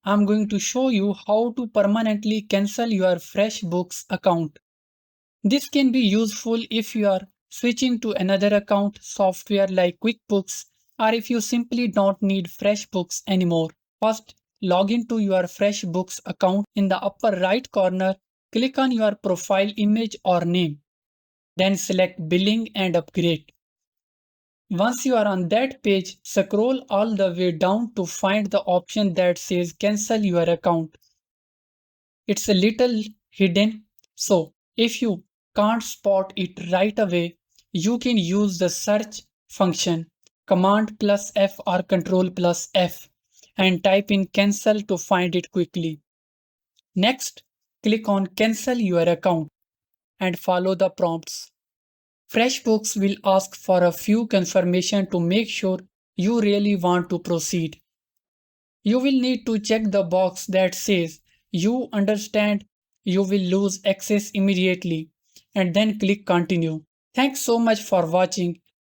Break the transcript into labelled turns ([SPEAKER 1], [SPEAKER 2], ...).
[SPEAKER 1] I'm going to show you how to permanently cancel your FreshBooks account. This can be useful if you are switching to another account software like QuickBooks or if you simply don't need FreshBooks anymore. First, log into your FreshBooks account. In the upper right corner, click on your profile image or name. Then select Billing and Upgrade. Once you are on that page, scroll all the way down to find the option that says Cancel your account. It's a little hidden, so if you can't spot it right away, you can use the search function Command plus F or Control plus F and type in cancel to find it quickly. Next, click on Cancel your account and follow the prompts. FreshBooks will ask for a few confirmation to make sure you really want to proceed. You will need to check the box that says you understand you will lose access immediately and then click continue. Thanks so much for watching.